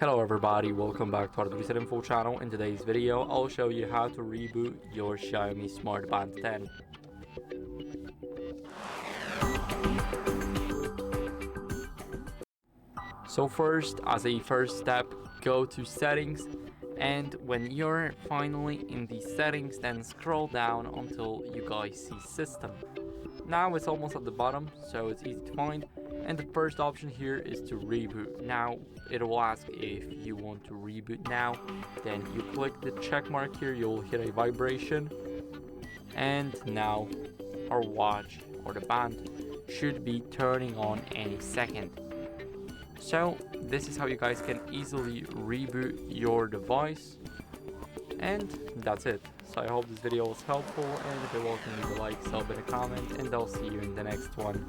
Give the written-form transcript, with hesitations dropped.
Hello everybody, welcome back to HardReset.Info channel. In today's video, I'll show you how to reboot your XIAOMI Smart Band 10. So first, as a first step, go to settings, and when you're finally in the settings, then scroll down until you guys see system. Now it's almost at the bottom, so it's easy to find. And the first option here is to reboot. Now it will ask if you want to reboot now, then you click the check mark here, you'll hit a vibration, and now our watch or the band should be turning on any second. So this is how you guys can easily reboot your device, and that's it. So I hope this video was helpful, and if it was, leave a like, sub, and a comment, and I'll see you in the next one.